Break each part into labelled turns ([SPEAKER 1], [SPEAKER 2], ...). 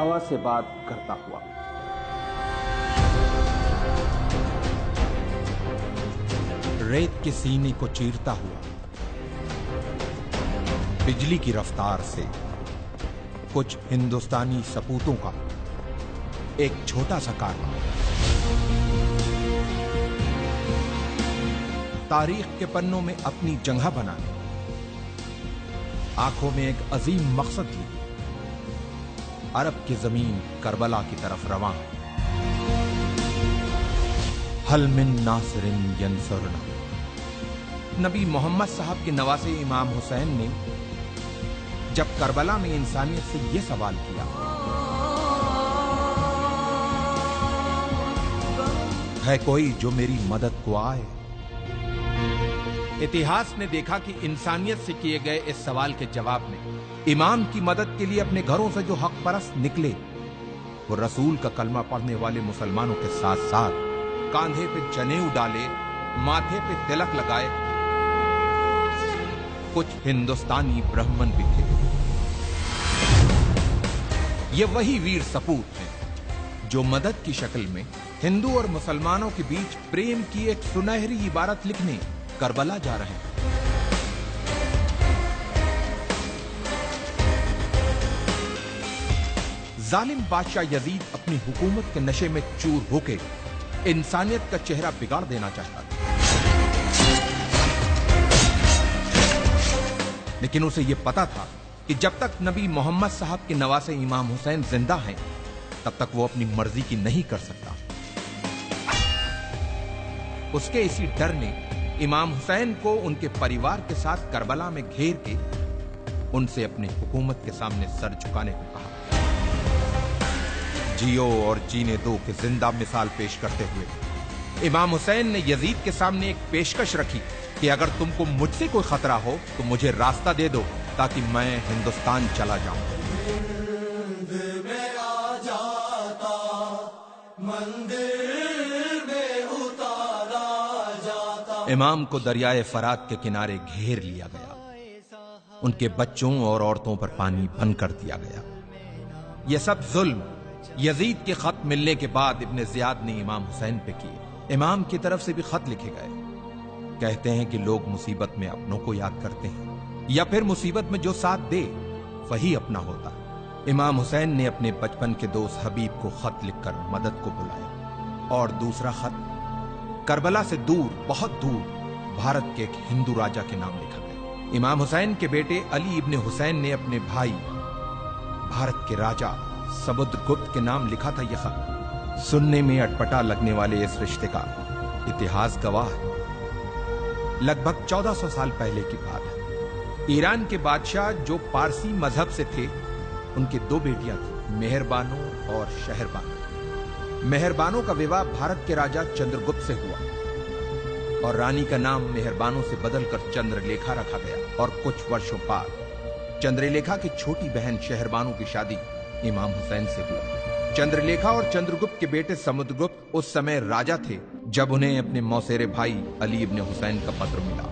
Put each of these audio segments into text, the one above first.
[SPEAKER 1] हवा से बात करता हुआ।
[SPEAKER 2] रेत के सीने को चीरता हुआ, बिजली की रफ्तार से कुछ हिंदुस्तानी सपूतों का एक छोटा सा कारनामा तारीख के पन्नों में अपनी जगह बनाने, आंखों में एक अजीम मकसद लिए अरब की जमीन करबला की तरफ रवां। हल मिन नासिरिन यंसुरना। नबी मोहम्मद साहब के नवासे इमाम हुसैन ने जब करबला में इंसानियत से यह सवाल किया, है कोई जो मेरी मदद को आए? इतिहास ने देखा कि इंसानियत से किए गए इस सवाल के जवाब में इमाम की मदद के लिए अपने घरों से जो हक परस्त निकले, वो रसूल का कलमा पढ़ने वाले मुसलमानों के साथ साथ कांधे पे जनेऊ डाले, माथे पे तिलक लगाए कुछ हिंदुस्तानी ब्राह्मण भी थे। ये वही वीर सपूत हैं जो मदद की शक्ल में हिंदू और मुसलमानों के बीच प्रेम की एक सुनहरी इबारत लिखने करबला जा रहे हैं। जालिम बादशाह यजीद अपनी हुकूमत के नशे में चूर होके इंसानियत का चेहरा बिगाड़ देना चाहता था, लेकिन उसे यह पता था कि जब तक नबी मोहम्मद साहब के नवासे इमाम हुसैन जिंदा हैं, तब तक वो अपनी मर्जी की नहीं कर सकता। उसके इसी डर ने इमाम हुसैन को उनके परिवार के साथ करबला में घेर के उनसे अपनी हुकूमत के सामने सर झुकाने को कहा। जियो और जीने दो की जिंदा मिसाल पेश करते हुए इमाम हुसैन ने यजीद के सामने एक पेशकश रखी कि अगर तुमको मुझसे कोई खतरा हो तो मुझे रास्ता दे दो ताकि मैं हिंदुस्तान चला जाऊं। इमाम को दरियाए फरात के किनारे घेर लिया गया, उनके बच्चों और औरतों पर पानी बंद कर दिया गया। यह सब जुल्म यजीद के खत मिलने के बाद इब्ने जियाद ने इमाम हुसैन पे किए। इमाम की तरफ से भी खत लिखे गए। कहते हैं कि लोग मुसीबत में अपनों को याद करते हैं या फिर मुसीबत में जो साथ दे वही अपना होता। इमाम हुसैन ने अपने बचपन के दोस्त हबीब को खत लिखकर मदद को बुलाया और दूसरा खत करबला से दूर, बहुत दूर भारत के एक हिंदू राजा के नाम लिखा गया। इमाम हुसैन के बेटे अली इब्ने हुसैन ने अपने भाई भारत के राजा समुद्रगुप्त के नाम लिखा था यह खत। सुनने में अटपटा लगने वाले इस रिश्ते का इतिहास गवाह है। लगभग 1400 साल पहले की बात है। ईरान के बादशाह जो पारसी मजहब से थे, उनके दो बेटियां थी, मेहरबानो और शहरबानो। मेहरबानो का विवाह भारत के राजा चंद्रगुप्त से हुआ और रानी का नाम मेहरबानो से बदलकर चंद्रलेखा रखा गया। और कुछ वर्षों बाद चंद्रलेखा की छोटी बहन शहरबानो की शादी इमाम हुसैन से हुई। चंद्रलेखा और चंद्रगुप्त के बेटे समुद्रगुप्त उस समय राजा थे जब उन्हें अपने मौसेरे भाई अली इब्ने हुसैन का पत्र मिला।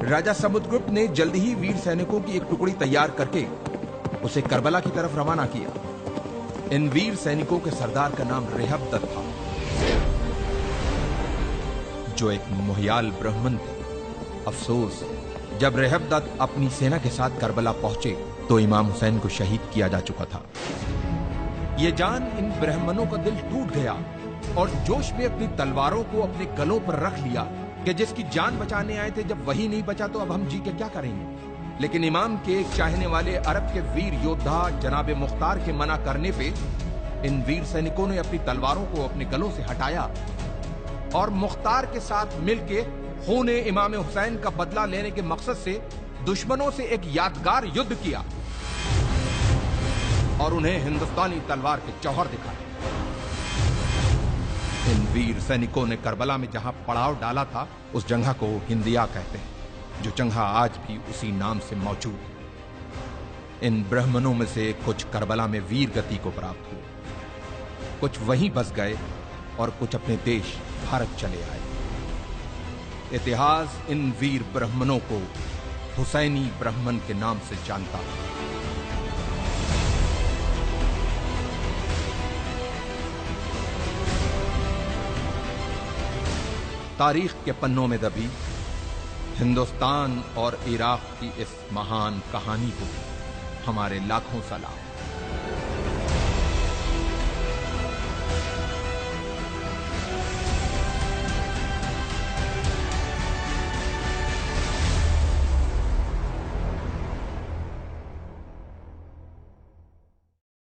[SPEAKER 2] राजा समुद्रगुप्त ने जल्द ही वीर सैनिकों की एक टुकड़ी तैयार करके उसे करबला की तरफ रवाना किया। इन वीर सैनिकों के सरदार का नाम रेहबदत था, जो एक मोहियाल ब्राह्मण थे। अफसोस, जब रेहबदत अपनी सेना के साथ करबला पहुंचे तो इमाम हुसैन को शहीद किया जा चुका था। यह जान इन ब्राह्मणों का दिल टूट गया और जोश में अपनी तलवारों को अपने गलों पर रख लिया कि जिसकी जान बचाने आए थे, जब वही नहीं बचा तो अब हम जी के क्या करेंगे। लेकिन इमाम के चाहने वाले अरब के वीर योद्धा जनाबे मुख्तार के मना करने पे इन वीर सैनिकों ने अपनी तलवारों को अपने गलों से हटाया और मुख्तार के साथ मिलके खूने इमाम हुसैन का बदला लेने के मकसद से दुश्मनों से एक यादगार युद्ध किया और उन्हें हिंदुस्तानी तलवार के जौहर दिखाए। इन वीर सैनिकों ने करबला में जहां पड़ाव डाला था, उस जगह को हिंदिया कहते हैं, जो जगह आज भी उसी नाम से मौजूद है। इन ब्राह्मणों में से कुछ करबला में वीर गति को प्राप्त हुए, कुछ वहीं बस गए और कुछ अपने देश भारत चले आए। इतिहास इन वीर ब्राह्मणों को हुसैनी ब्राह्मण के नाम से जानता है। तारीख के पन्नों में दबी हिंदुस्तान और इराक की इस महान कहानी को हमारे लाखों सलाम।